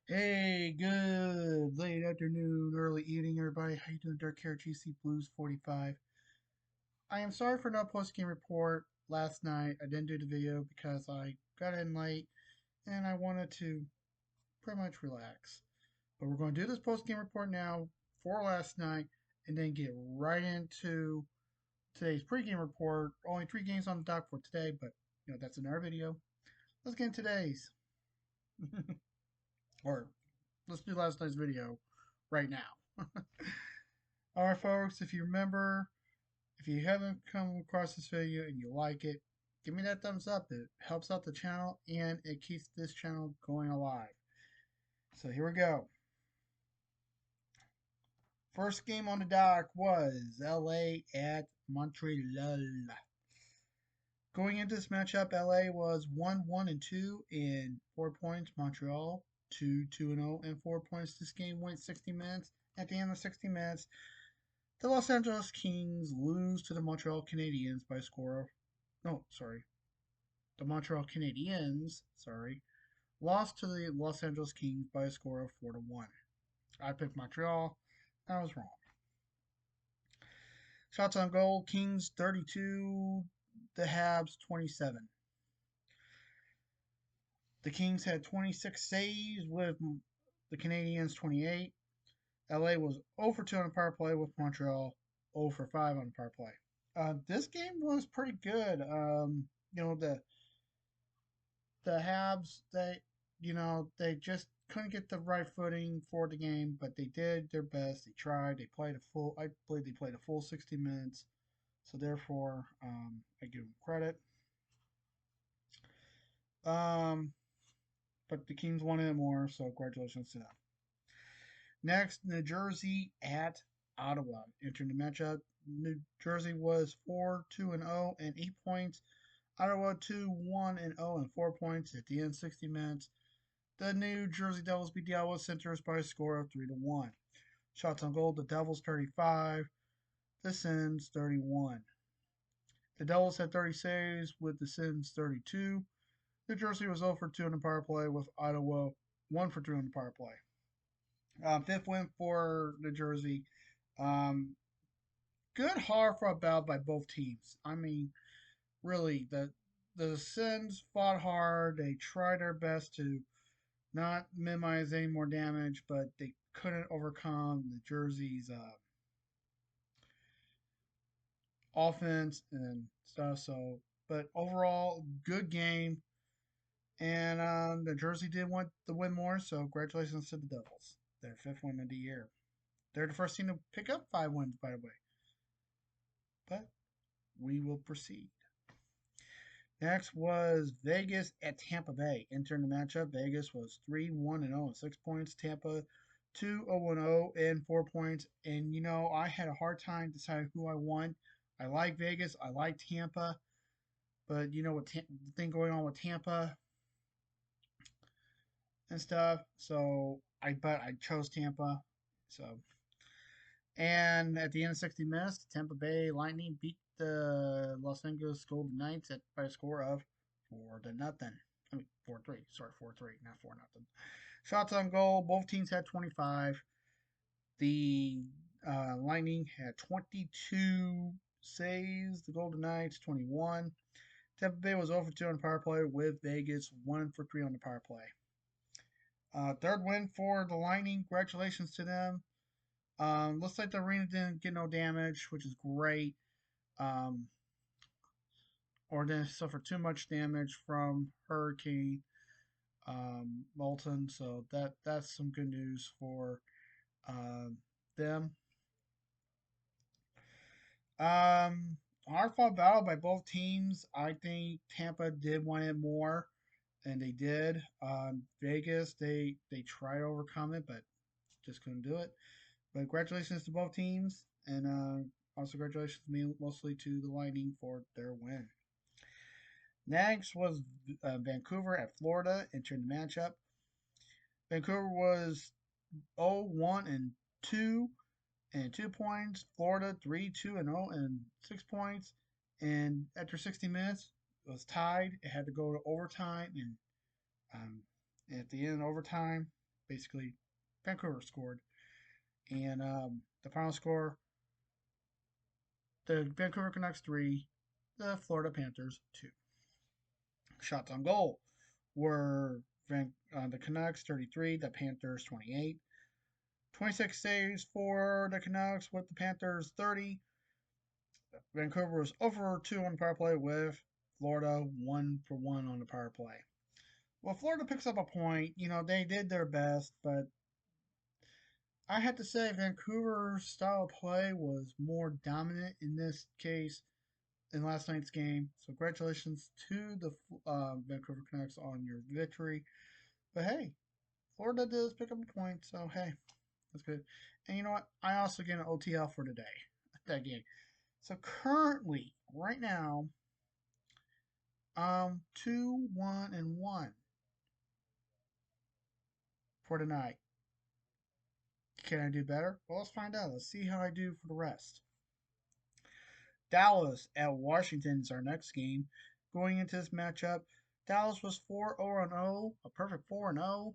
Hey, good late afternoon, early evening, everybody. How you doing? Dark Hair GC Blues 45. I am sorry for no post-game report last night. I didn't do the video because I got in late and I wanted to pretty much relax. But we're going to do this post-game report now for last night and then get right into today's pre-game report. Only 3 games on the dock for today, but that's in our video. Let's get into today's. Or let's do last night's video right now. All right, folks, if you remember, if you haven't come across this video and you like it, give me that thumbs up. It helps out the channel and it keeps this channel going alive. So here we go. First game on the dock was LA at Montreal. Going into this matchup, LA was 1-1-2 in 4 points. Montreal 2-2-0 and 4 points. This game went 60 minutes. At the end of 60 minutes, the Los Angeles Kings lose to the Montreal Canadiens by a score of no, sorry. The Montreal Canadiens, lost to the Los Angeles Kings by a score of 4-1. I picked Montreal. I was wrong. Shots on goal, Kings 32, the Habs 27. The Kings had 26 saves with the Canadiens 28. LA was 0 for 2 on the power play with Montreal 0 for 5 on the power play. This game was pretty good. The Habs, they just couldn't get the right footing for the game, but they did their best. They tried. They played a full. I believe they played a full 60 minutes. So therefore, I give them credit. Um, but the Kings wanted it more, so congratulations to them. Next, New Jersey at Ottawa. Entering the matchup, New Jersey was 4-2-0 and 8 points. Ottawa 2-1-0 and 4 points at the end 60 minutes. The New Jersey Devils beat the Ottawa Senators by a score of 3-1. Shots on goal, the Devils 35, the Sens 31. The Devils had 30 saves with the Sens 32. New Jersey was 0 for 2 in the power play with Ottawa 1 for 2 in the power play. Fifth win for New Jersey. Um, Good hard fought battle by both teams. I mean, really, the Sens fought hard. They tried their best to not minimize any more damage, but they couldn't overcome the Jersey's offense and stuff. So, but overall, good game. And the Jersey did want to win more, so congratulations to the Devils. Their 5th win of the year. They're the first team to pick up 5 wins, by the way. But we will proceed. Next was Vegas at Tampa Bay. Entering the matchup, Vegas was 3-1-0 and 6 points. Tampa 2-0-0 and 4 points. And I had a hard time deciding who I want. I like Vegas. I like Tampa. But what the thing going on with Tampa and stuff. But I chose Tampa. So and at the end of 60 minutes, the Tampa Bay Lightning beat the Los Angeles Golden Knights by a score of 4-0. I mean 4-3. Sorry, 4-3, not 4-0. Shots on goal, both teams had 25. The Lightning had 22 saves. The Golden Knights 21. Tampa Bay was 0 for 2 on the power play with Vegas 1 for 3 on the power play. Third win for the Lightning. Congratulations to them. Looks like the arena didn't get no damage, which is great. Um, or didn't suffer too much damage from Hurricane Molten. So that's some good news for them. Hard fought battle by both teams. I think Tampa did want it more, and they did. Vegas, they tried to overcome it, but just couldn't do it. But congratulations to both teams, and also congratulations mostly to the Lightning for their win. Next was Vancouver at Florida entering the matchup. Vancouver was 0-1-2 and 2 points. Florida 3-2-0 and 6 points. And after 60 minutes, it was tied. It had to go to overtime, and at the end of overtime, basically, Vancouver scored. And the final score, the Vancouver Canucks 3, the Florida Panthers 2. Shots on goal were the Canucks 33, the Panthers 28. 26 saves for the Canucks with the Panthers 30. Vancouver was over 2 on the power play with Florida 1 for 1 on the power play. Well, Florida picks up a point. They did their best, but I had to say Vancouver's style of play was more dominant in this case in last night's game. So congratulations to the Vancouver Canucks on your victory. But hey, Florida does pick up a point, so hey, that's good. And you know what? I also get an OTL for today. That game. So currently, right now, 2-1-1 for tonight. Can I do better? Well, let's find out. Let's see how I do for the rest. Dallas at Washington is our next game. Going into this matchup, Dallas was 4-0-0, a perfect 4-0,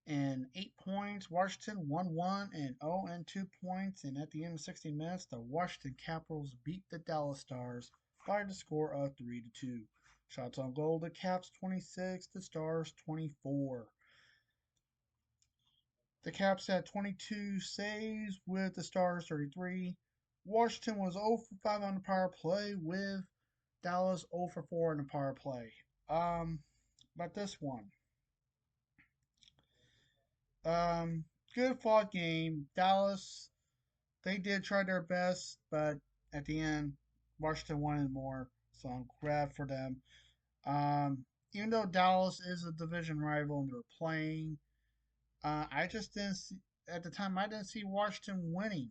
and 8 points. Washington 1-1 and 0 and 2 points. And at the end of 60 minutes, the Washington Capitals beat the Dallas Stars by the score of 3-2. Shots on goal, the Caps 26, the Stars 24. The Caps had 22 saves with the Stars 33. Washington was 0 for 5 on the power play with Dallas 0 for 4 on the power play. But this one, good fought game. Dallas, they did try their best, but at the end, Washington wanted more, so I'm glad for them. Even though Dallas is a division rival and they're playing, I just didn't see, at the time, I didn't see Washington winning,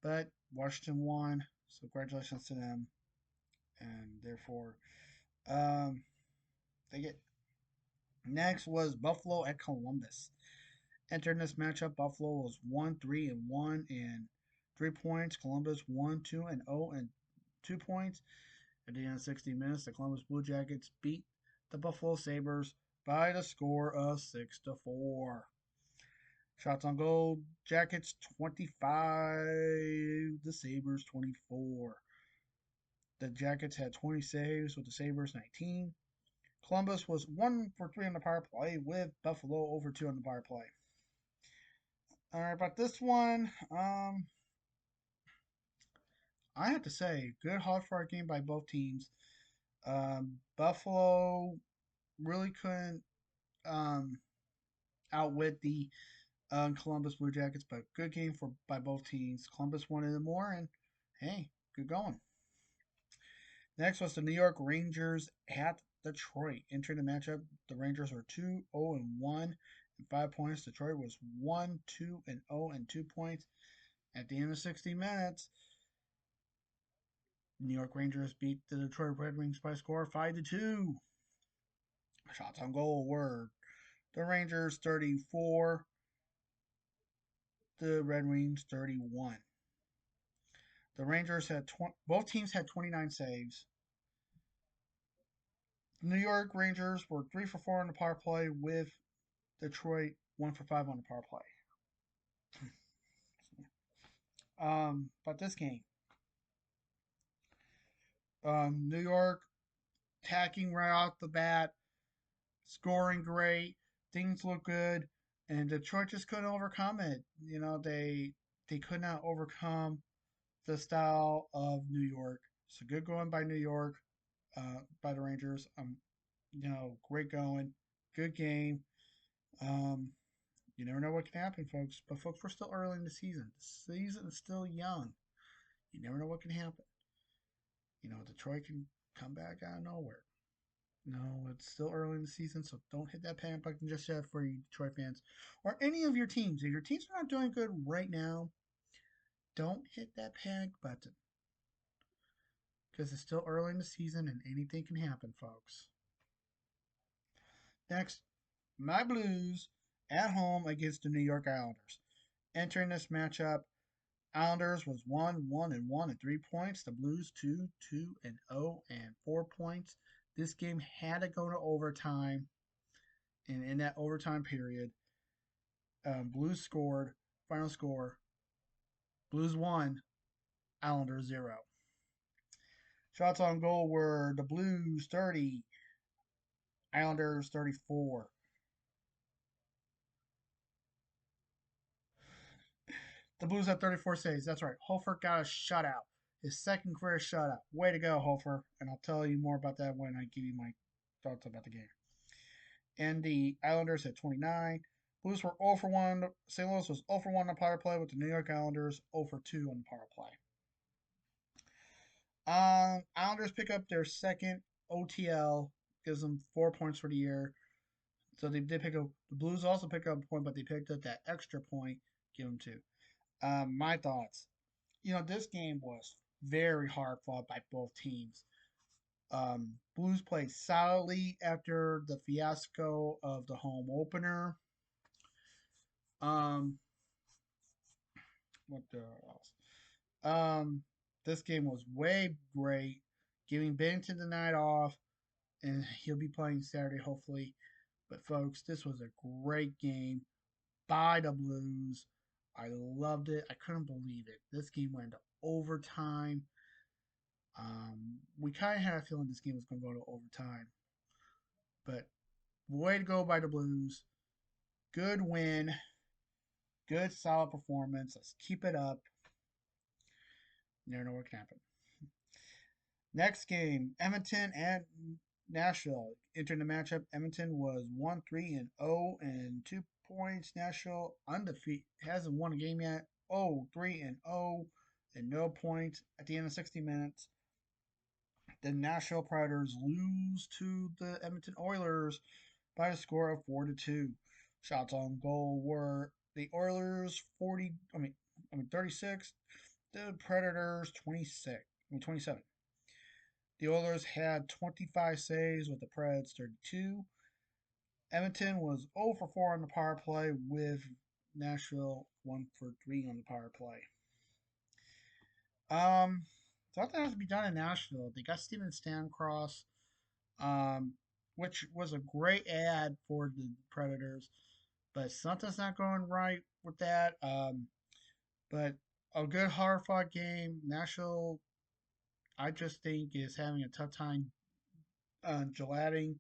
but Washington won, so congratulations to them, and therefore, um, they get. Next was Buffalo at Columbus. Entering this matchup, Buffalo was 1-3-1 and 3 points. Columbus 1-2-0 and 2 points. At the end of 60 minutes, the Columbus Blue Jackets beat the Buffalo Sabres by the score of 6-4. Shots on goal, Jackets 25, the Sabres 24. The Jackets had 20 saves with the Sabres 19. Columbus was 1 for 3 on the power play with Buffalo over 2 on the power play. All right, but this one, I have to say, good hard fought game by both teams. Buffalo really couldn't um, outwit the Columbus Blue Jackets, but good game for by both teams. Columbus wanted it more, and hey, good going. Next was the New York Rangers at Detroit. Entering the matchup, the Rangers were 2-0-1 and 5 points. Detroit was 1-2-0 and 2 points. At the end of 60 minutes, New York Rangers beat the Detroit Red Wings by a score of 5-2. Shots on goal were the Rangers 34, the Red Wings 31. The Rangers had both teams had 29 saves. The New York Rangers were 3 for 4 on the power play with Detroit 1 for 5 on the power play. But this game, New York attacking right off the bat, scoring great, things look good, and Detroit just couldn't overcome it. They could not overcome the style of New York. So good going by New York, by the Rangers. Great going, good game. Um, you never know what can happen, folks. But folks, we're still early in the season. The season is still young. You never know what can happen. Detroit can come back out of nowhere. No, it's still early in the season, so don't hit that panic button just yet for you Detroit fans or any of your teams. If your teams are not doing good right now, don't hit that panic button because it's still early in the season and anything can happen, folks. Next, my Blues at home against the New York Islanders. Entering this matchup, Islanders was 1-1-1 and 3 points. The Blues 2-2-0 and 4 points. This game had to go to overtime, and in that overtime period, Blues scored. Final score: Blues 1, Islanders 0. Shots on goal were the Blues 30, Islanders 34. The Blues had 34 saves. That's right. Hofer got a shutout. His second career shutout. Way to go, Hofer. And I'll tell you more about that when I give you my thoughts about the game. And the Islanders had 29. Blues were 0 for 1. St. Louis was 0 for 1 on power play with the New York Islanders 0 for 2 on the power play. Islanders pick up their second OTL, gives them 4 points for the year. So they did pick up. The Blues also pick up a point, but they picked up that extra point, give them 2. My thoughts. This game was very hard fought by both teams. Blues played solidly after the fiasco of the home opener. Um, what the else? This game was way great, giving Bennington the night off, and he'll be playing Saturday hopefully. But folks, this was a great game by the Blues. I loved it. I couldn't believe it. This game went to overtime. We kind of had a feeling this game was going to go to overtime, but way to go by the Blues. Good win. Good solid performance. Let's keep it up. Never know what can happen. Next game, Edmonton and Nashville entered the matchup. Edmonton was 1-3-0 and 2 points. Nashville undefeated, hasn't won a game yet. 3-0 and no points at the end of 60 minutes. The Nashville Predators lose to the Edmonton Oilers by a score of 4-2. Shots on goal were the Oilers 36, the Predators 27. The Oilers had 25 saves with the Preds 32. Edmonton was 0 for 4 on the power play with Nashville 1 for 3 on the power play. Something has to be done in Nashville. They got Steven Stamkos, which was a great ad for the Predators, but something's not going right with that. But a good hard fought game. Nashville, I just think, is having a tough time gelating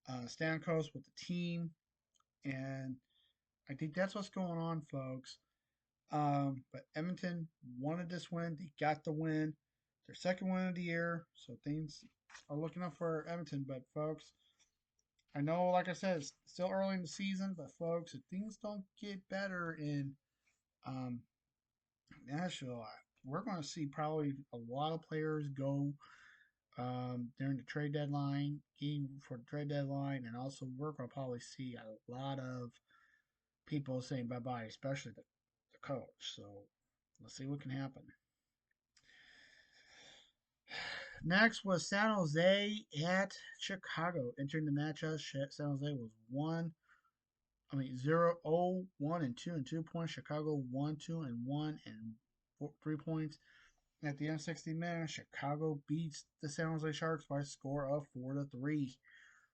Stamkos with the team, and I think that's what's going on, folks. But Edmonton wanted this win. They got the win. Their second win of the year. So things are looking up for Edmonton. But, folks, I know, like I said, it's still early in the season. But, folks, if things don't get better in Nashville, we're going to see probably a lot of players go during the trade deadline, game for the trade deadline. And also, we're going to probably see a lot of people saying bye-bye, especially the coach. So let's see what can happen. Next was San Jose at Chicago. Entering the matchup, San Jose was 1 and 2 and 2 points. Chicago 1, 2 and 1 and 3 points. At the end of 60 minutes, Chicago beats the San Jose Sharks by a score of 4-3.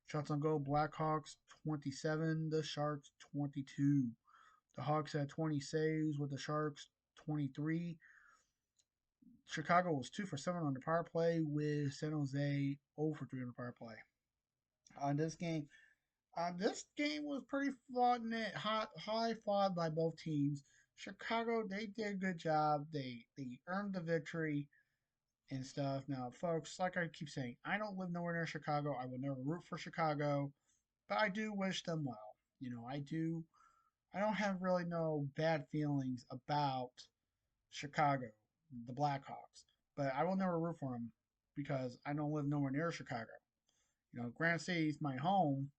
Shots on goal, Blackhawks 27, the Sharks 22. The Hawks had 20 saves with the Sharks 23. Chicago was 2 for 7 on the power play with San Jose 0 for 3 on the power play. This game was pretty fought in it, high fought by both teams. Chicago, they did a good job. They earned the victory and stuff. Now, folks, like I keep saying, I don't live nowhere near Chicago. I would never root for Chicago, but I do wish them well. I do. I don't have really no bad feelings about Chicago, the Blackhawks, but I will never root for them because I don't live nowhere near Chicago. Granite City is my home,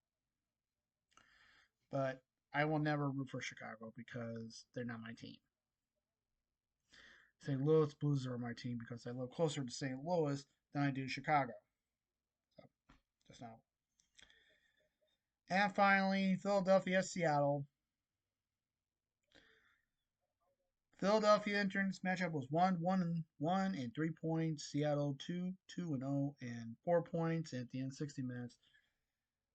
but I will never root for Chicago because they're not my team. St. Louis Blues are my team because I live closer to St. Louis than I do Chicago. So, just now. And finally, Philadelphia, Seattle. Philadelphia entering this matchup was 1-1 and 3 points. Seattle 2-2-0 and 4 points at the end of 60 minutes.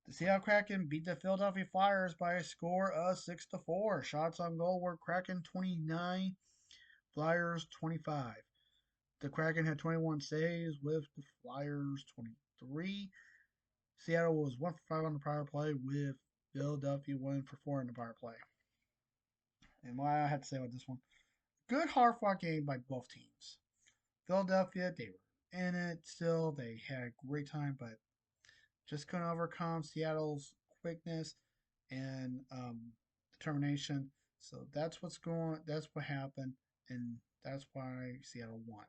The Seattle Kraken beat the Philadelphia Flyers by a score of 6-4. Shots on goal were Kraken 29, Flyers 25. The Kraken had 21 saves with the Flyers 23. Seattle was 1 for 5 on the power play with Philadelphia 1 for 4 on the power play. And what I had to say about this one, good hard fought game by both teams. Philadelphia, they were in it still. They had a great time, but just couldn't overcome Seattle's quickness and determination. So that's what's going. That's what happened, and that's why Seattle won.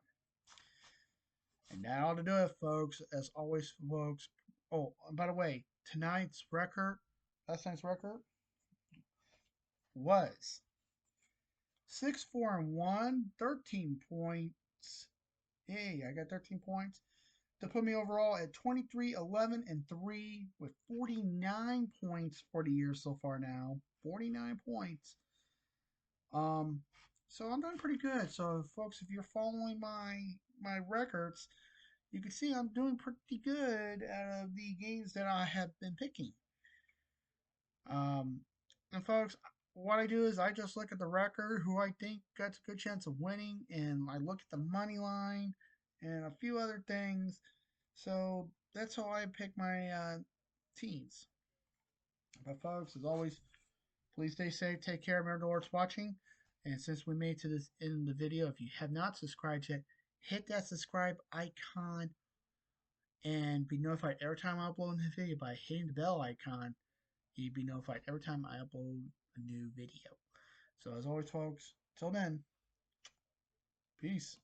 And that ought to do it, folks. As always, folks. Oh, and by the way, last night's record was 6-4-1, 13 points. Hey, I got 13 points to put me overall at 23, 11, and 3 with 49 points for the year so far now. 49 points. Um, so I'm doing pretty good. So, folks, if you're following my records, you can see I'm doing pretty good out of the games that I have been picking. Um, and folks, what I do is I just look at the record, who I think got a good chance of winning, and I look at the money line and a few other things. So that's how I pick my teams. But folks, as always, please stay safe, take care, remember the Lord's watching. And since we made to this end of the video, if you have not subscribed yet, hit that subscribe icon and be notified every time I upload a new video by hitting the bell icon. You'd be notified every time I upload a new video. So as always, folks, till then, peace.